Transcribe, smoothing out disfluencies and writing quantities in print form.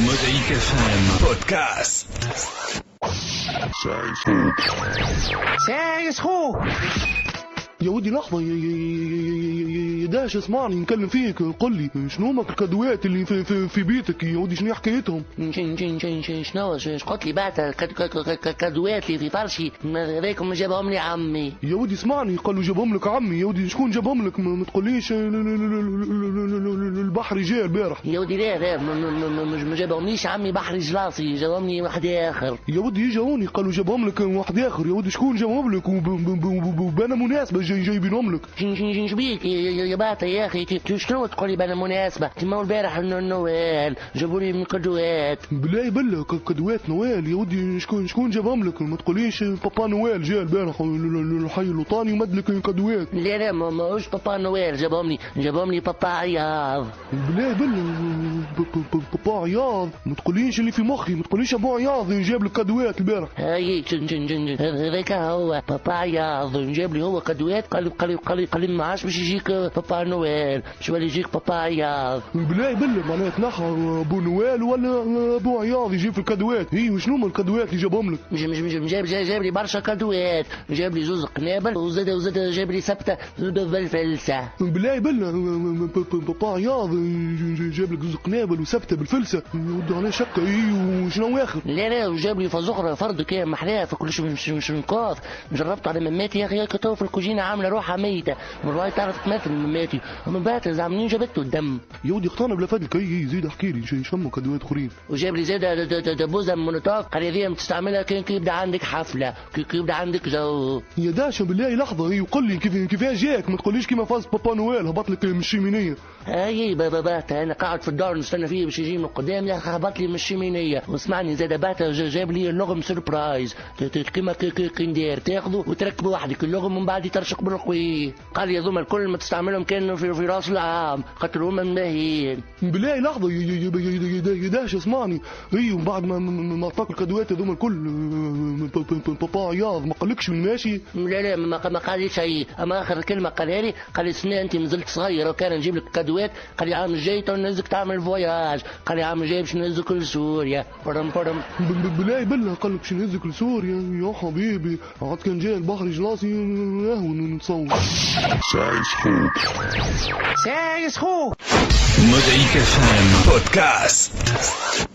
Mosaïque FM Podcast. سايس خو يا ودي لحظة يا داش اسمعني نكلم فيك. قل لي شنو هما الكادوات اللي في بيتك يا ودي، شنو حكايتهم؟ شنو قلت لي بعت كادوات اللي في فرشي هذاكم جابهم لي عمي. يا ودي اسمعني، قالوا جابهم لك عمي. يا ودي شكون جابهم لك؟ ما تقوليش البحر جاء البارح. يا ودي لا ما جابهمليش عمي بحري جلاصي، جابهم لي واحد اخر. يا ودي جاوني قالوا جابهم لك واحد اخر. يا ودي شكون جابهم لك؟ وبانا مناسبة جايبينهم لك. شبيك يا باطا يا اخي؟ شنو تقول لي بنا مناسبة؟ تما البارح النوال جابوا لي من كادوات. بلاي بلا كادوات نوال. يا ودي شكون جابهم لك؟ ما تقوليش بابا نوال جاء البارح الحي الوطني ومد لك كادوات. لا ماهوش بابا نوال جابهم لي بابا عياض. بلاي بلا بابا عياض. ما تقوليش اللي في مخي، ما تقوليش ابو عياض جاب لك كادوات البارح. هاي هذاك هو بابا عياض جاب لي هو كادوات. قال ما عادش باش يجيك بابا نويل، باش يولي يجيك بابا عياض. بلاي بلا معناها تنحى ابو نويل ولا ابو عياض يجيب في الكادوات. اي وشنو هما الكادوات اللي جابهم لك؟ مش جاب لي برشا كادوات. جاب لي زوز قنابل وزاد جاب لي سبته بالفلسه. بلاي بلا بابا عياض جاب لك زوز قنابل وسبته بالفلسه. ودي عليه شكه. اي وشنو اخر؟ لا وجاب لي فزخره فرد كان محلاه فكلش مش نقاف. جربت على مماتي يا اخي كتو في الكوجينه عامله روحها ميته، والله تعرف تمثل مماتي ومن بعد زعمنين جابته الدم. يا ودي اقتنع بلا فادك. اي زيد احكي لي شنو كادوات اخرين. وجاب لي زاد بوزه من منطاق. قال هذه تستعملها كي يبدا عندك حفله، كي يبدا عندك جو. يا داشا بالله لحظه. اي وقل لي كيفاش جاك؟ ما تقوليش كيما فاز بابا نويل هبط لك من الشيمينيه. اي بات انا قاعد في الدار نستنى فيه باش يجي من قدام، يا اخي هبط لي من الشيمينيه. واسمعني زاد بات جاب لي اللغم سربرايز كيما كي ندير تاخذه وتركبه وحدك اللغم ومن بعد ترشق بالقوي. قال لي هذوما الكل ما تستعملهم كانوا في راس العام خاطر هما ماهيين. بالله لحظه يا داشا اسمعني. اي ومن بعد ما عطاك الكادوات هذوما الكل بابا عياض ما قالكش من ماشي؟ لا ما قال لي شيء. اما اخر كلمه قالها لي قال لي سنة انت مازلت صغير وكان نجيب لك كادوات. قال لي عام الجاي تو نهزك تعمل فواياج. قال لي عام الجاي باش نهزك لسوريا. فرم بالله بالله قال لك باش نهزك لسوريا. يا حبيبي عاد كان جاي البحر جلاصي اهون نتصور. Mosaïque FM Podcast.